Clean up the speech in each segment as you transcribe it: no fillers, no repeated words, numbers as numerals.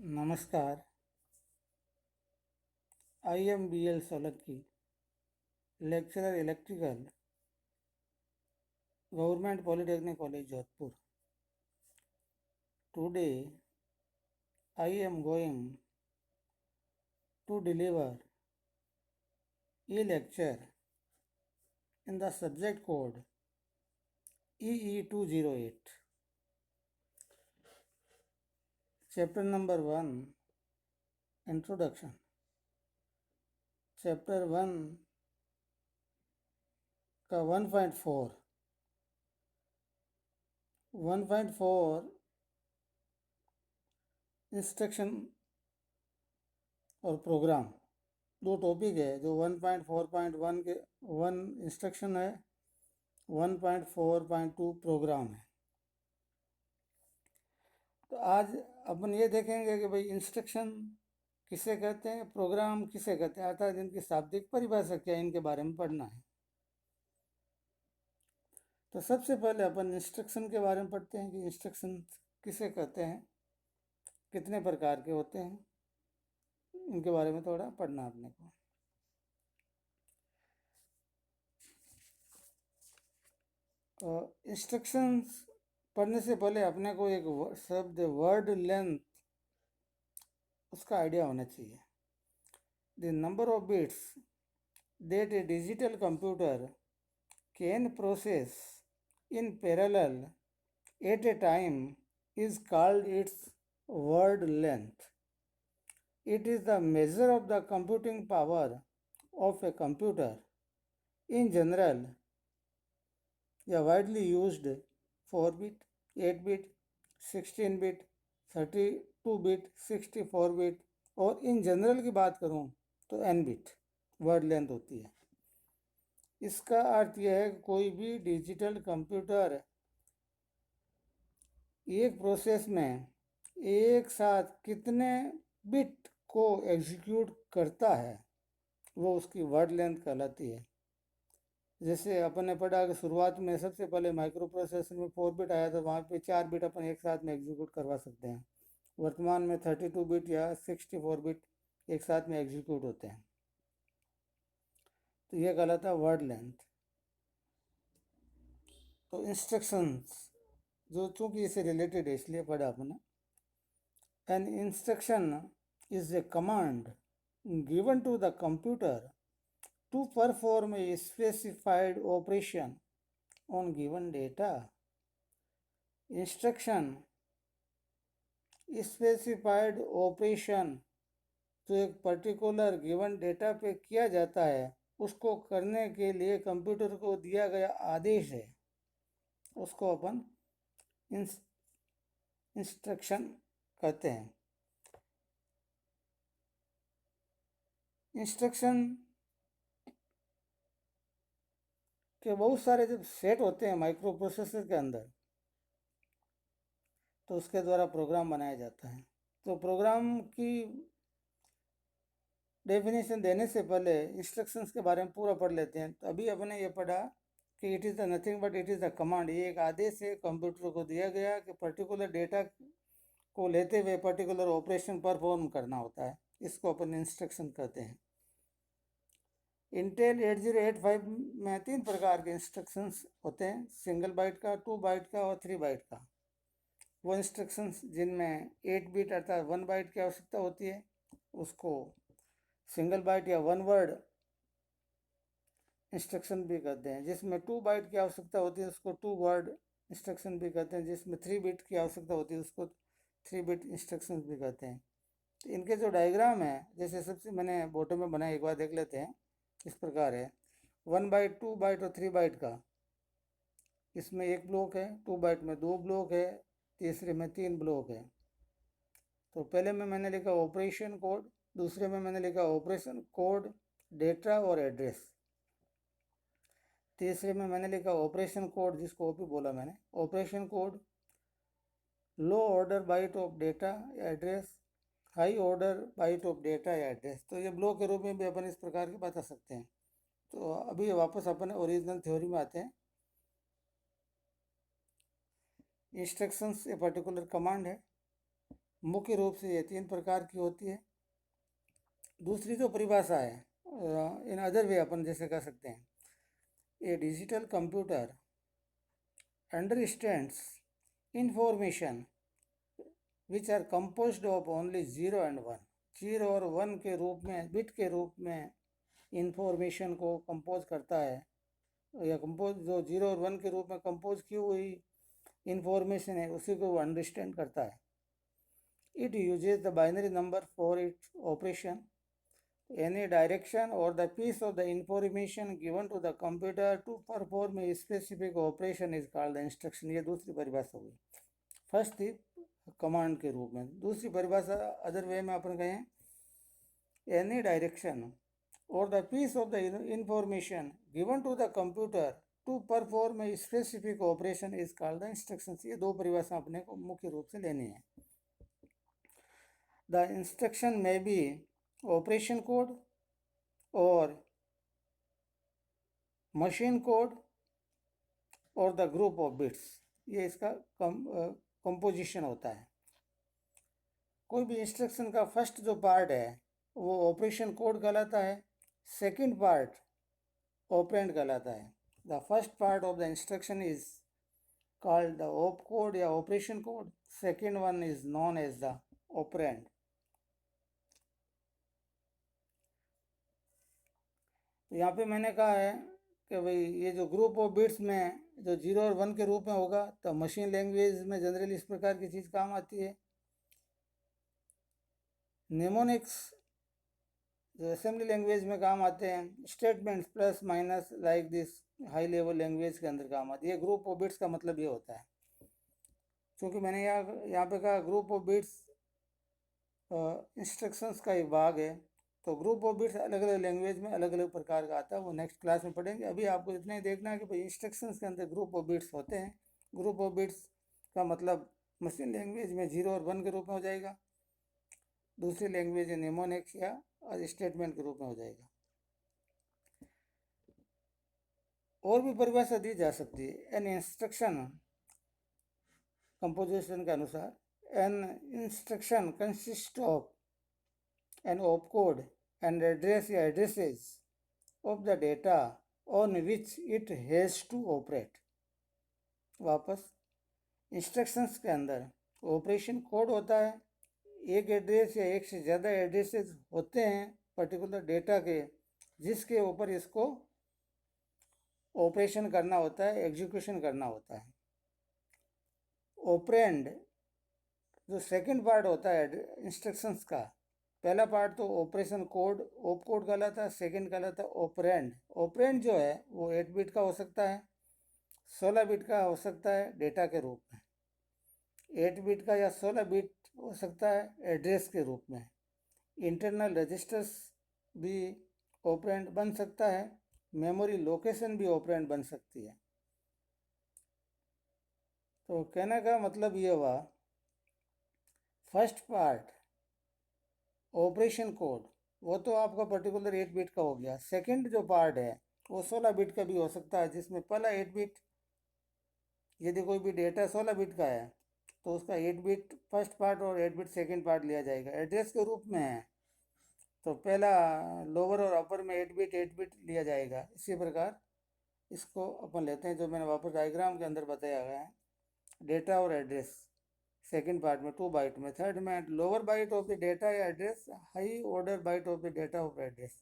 नमस्कार। I am B L Solanki, lecturer electrical, government polytechnic college Jodhpur. Today I am going to deliver a lecture in the subject code EE208, chapter number 1, Introduction. Chapter 1 का 1.4 instruction और programme, दो topic है। जो 1.4.1 के 1 instruction है, 1.4.2 programme है। तो आज अपन ये देखेंगे कि भाई इंस्ट्रक्शन किसे कहते हैं, प्रोग्राम किसे कहते हैं, अर्थात इनकी शाब्दिक परिभाषा क्या है, इनके बारे में पढ़ना है। तो सबसे पहले अपन इंस्ट्रक्शन के बारे में पढ़ते हैं कि इंस्ट्रक्शन किसे कहते हैं, कितने प्रकार के होते हैं, इनके बारे में थोड़ा पढ़ना अपने को। इंस्ट्रक्शंस पढ़ने से पहले अपने को एक शब्द वर्ड लेंथ, उसका आइडिया होना चाहिए। The number of bits that A digital computer can process in parallel at a time is called its word length. It is the measure of the computing power of a computer. In general, a widely used 4-bit, 8-bit, 16-bit, 32-bit, 64-bit और in general की बात करूं तो n-bit word length होती है। इसका अर्थ यह है कि कोई भी डिजिटल कंप्यूटर एक प्रोसेस में एक साथ कितने बिट को एग्जीक्यूट करता है, वो उसकी वर्ड लेंथ कहलाती है। जैसे अपन ने पढ़ा कि शुरुआत में सबसे पहले माइक्रो प्रोसेसर में 4 बिट आया था, वहाँ पे 4 बिट अपन एक साथ में एग्जीक्यूट करवा सकते हैं। वर्तमान में 32 बिट या 64 बिट एक साथ में एग्जीक्यूट होते हैं। तो ये कहलाता है वर्ड लेंथ। तो इंस्ट्रक्शंस जो चूंकि इससे रिलेटेड है इसलिए पढ़ा अपने। An instruction is a command given to the computer to perform a specified operation on given data. Instruction specified operation जो एक पर्टिकुलर गिवन डेटा पे किया जाता है, उसको करने के लिए कंप्यूटर को दिया गया आदेश है, उसको अपन इंस्ट्रक्शन कहते हैं। इंस्ट्रक्शन के बहुत सारे जब सेट होते हैं माइक्रो प्रोसेसर के अंदर, तो उसके द्वारा प्रोग्राम बनाया जाता है। तो प्रोग्राम की डेफिनेशन देने से पहले इंस्ट्रक्शंस के बारे में पूरा पढ़ लेते हैं। तो अभी अपने ये पढ़ा कि it is the nothing but it is the command. ये एक आदेश है कंप्यूटर को दिया गया कि पर्टिकुलर डेटा को लेते हुए पर्टिकुलर ऑपरेशन परफॉर्म करना होता है, इसको अपन इंस्ट्रक्शन कहते हैं। इंटेल 8085 में 3 प्रकार के इंस्ट्रक्शंस होते हैं, सिंगल बाइट का, 2 बाइट का और 3 बाइट का। वो इंस्ट्रक्शंस जिनमें 8 बिट अर्थात 1 बाइट की आवश्यकता होती है, उसको सिंगल बाइट या 1 वर्ड इंस्ट्रक्शन भी कहते हैं। जिसमें 2 बाइट की आवश्यकता होती है उसको 2 वर्ड इंस्ट्रक्शन भी कहते हैं। जिसमें 3 बिट की आवश्यकता होती है उसको 3 बिट इंस्ट्रक्शन भी कहते हैं। तो इनके जो डायग्राम है, जैसे सबसे मैंने बोटो में बनाया, एक बार देख लेते हैं। इस प्रकार है 1 बाइट, 2 बाइट और 3 बाइट का। इसमें एक ब्लॉक है, 2 बाइट में 2 ब्लॉक है, तीसरे में 3 ब्लॉक है। तो पहले में मैंने लिखा ऑपरेशन कोड, दूसरे में मैंने लिखा ऑपरेशन कोड, डेटा और एड्रेस। तीसरे में मैंने लिखा ऑपरेशन कोड, जिसको ओपी बोला मैंने, operation code, low order byte of data या address, high order byte of data या एड्रेस। तो ये ब्लॉक के रूप में भी अपन इस प्रकार की बता सकते हैं। तो अभी वापस अपन ओरिजिनल थ्योरी में आते हैं। इंस्ट्रक्शंस ए पर्टिकुलर कमांड है मुख्य रूप से ये 3 प्रकार की होती है। दूसरी जो परिभाषा है, इन अदर वे अपन जैसे कह सकते हैं, a digital computer understands information which are composed of only 0 and 1। 0 और 1 के रूप में, बिट के रूप में इंफॉर्मेशन को कंपोज करता है, या कंपोज जो 0 और 1 के रूप में कंपोज की हुई इंफॉर्मेशन है उसी को वो अंडरस्टैंड करता है। It uses the binary number for its operation. Any direction or the piece of the information given to the computer to perform a specific operation is called the instruction। ये दूसरी परिभाषा हुई। फर्स्ट थी command के रूप में, दूसरी परिभाषा अदर वे में अपन कहें, any direction or the piece of the information given to the computer to perform a specific operation is called the instructions। ये दो परिभाषा अपने को मुख्य रूप से लेनी है। The instruction may be operation code or machine code or the group of bits। ये इसका कंपोजिशन होता है। कोई भी इंस्ट्रक्शन का फर्स्ट जो पार्ट है वो ऑपरेशन कोड कहलाता है, सेकंड पार्ट ऑपरेंड कहलाता है। The first part of the instruction is called the op code या operation code, second one is known as the operand. तो यहाँ पे मैंने कहा है कि भाई ये जो ग्रुप ऑफ बिट्स में जो 0 और 1 के रूप में होगा तो मशीन लैंग्वेज में जनरली इस प्रकार की चीज़ काम आती है। नेमोनिक्स जो असेंबली लैंग्वेज में काम आते हैं, statements plus minus like this high level language के अंदर काम आती है। ग्रुप ऑफ बिट्स का मतलब ये होता है, क्योंकि मैंने यहाँ पे कहा ग्रुप ऑफ बिट्स इंस्ट्रक्शंस का एक भाग है, तो ग्रुप ऑफ बिट्स अलग अलग लैंग्वेज में अलग अलग प्रकार का आता है, वो नेक्स्ट क्लास में पढ़ेंगे। अभी आपको इतना ही देखना है कि भाई इंस्ट्रक्शंस के अंदर ग्रुप ऑफ बिट्स होते हैं। ग्रुप ऑफ बिट्स का मतलब मशीन लैंग्वेज में 0 और 1 के रूप में हो जाएगा, दूसरी लैंग्वेज नेमोनिक्स या स्टेटमेंट के रूप में हो जाएगा। और भी परिभाषा दी जा सकती है। एन इंस्ट्रक्शन कंपोजिशन के अनुसार, an instruction consist of an opcode and address या addresses of the data on which it has to operate। वापस, इंस्ट्रक्शंस के अंदर ऑपरेशन कोड होता है, एक एड्रेस या एक से ज़्यादा एड्रेसेस होते हैं पर्टिकुलर डेटा के, जिसके ऊपर इसको ऑपरेशन करना होता है, एग्जीक्यूशन करना होता है। ऑपरेंड जो सेकंड पार्ट होता है इंस्ट्रक्शंस का, पहला पार्ट तो ऑपरेशन कोड ऑप कोड कहलाता है, सेकंड कहलाता है ऑपरेंड। ऑपरेंड जो है वो 8 बिट का हो सकता है, 16 बिट का हो सकता है डेटा के रूप में, 8 बिट का या 16 बिट हो सकता है एड्रेस के रूप में। इंटरनल रजिस्टर्स भी ऑपरेंड बन सकता है, मेमोरी लोकेशन भी ऑपरेंड बन सकती है। तो कहने का मतलब ये हुआ, फर्स्ट पार्ट ऑपरेशन कोड वो तो आपका पर्टिकुलर 8 बिट का हो गया। सेकंड जो पार्ट है वो 16 बिट का भी हो सकता है, जिसमें पहला 8 बिट, यदि कोई भी डेटा 16 बिट का है तो उसका 8 बिट फर्स्ट पार्ट और 8 बिट सेकंड पार्ट लिया जाएगा। एड्रेस के रूप में है तो पहला लोअर और अपर में 8 बिट लिया जाएगा। इसी प्रकार इसको अपन लेते हैं, जो मैंने वापस डायग्राम के अंदर बताया गया है, डेटा और एड्रेस सेकंड पार्ट में 2 बाइट में, थर्ड में lower byte of the data या address, high order byte of the data of address.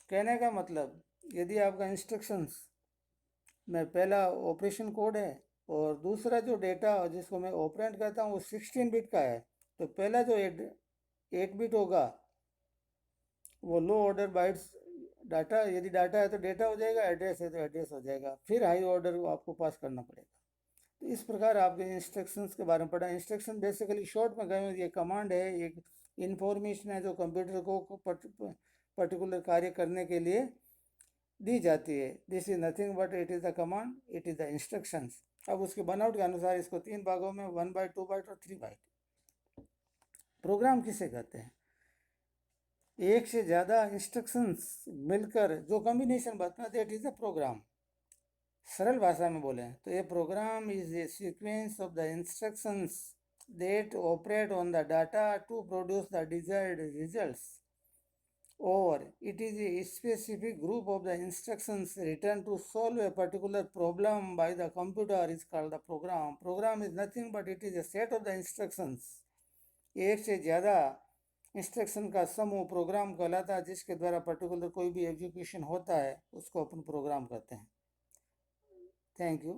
कहने का मतलब, यदि आपका इंस्ट्रक्शंस में पहला ऑपरेशन कोड है और दूसरा जो डेटा जिसको मैं ऑपरेंड कहता हूँ वो 16 बिट का है, तो पहला जो 8 बिट होगा वो लो ऑर्डर बाइट्स डाटा, यदि डाटा है तो डेटा हो जाएगा, एड्रेस है तो एड्रेस हो जाएगा, फिर हाई ऑर्डर आपको पास करना पड़ेगा। तो इस प्रकार आपके इंस्ट्रक्शंस के बारे में पढ़ा। इंस्ट्रक्शन बेसिकली शॉर्ट में गए, ये कमांड है, एक इंफॉर्मेशन है जो कंप्यूटर को पर्टिकुलर कार्य करने के लिए दी जाती है। This is nothing but it is the command, it is the instructions. अब उसके बनावट के अनुसार इसको 3 भागों में 1 बाइट, 2 बाइट और 3 बाइट। प्रोग्राम किसे कहते हैं? एक से ज़्यादा इंस्ट्रक्शंस मिलकर जो कॉम्बिनेशन बनता है, दैट इज अ प्रोग्राम। सरल भाषा में बोलें तो ये program is a sequence of the instructions that operate on the data to produce the desired results. Or it is a specific group of the instructions written to solve a particular problem by the computer is called the program. Program is nothing but it is a set of the instructions. एक से ज़्यादा instruction का समूह programme कहलाता है, जिसके द्वारा particular कोई भी एग्जीक्यूशन होता है उसको अपन प्रोग्राम कहते हैं. Thank you.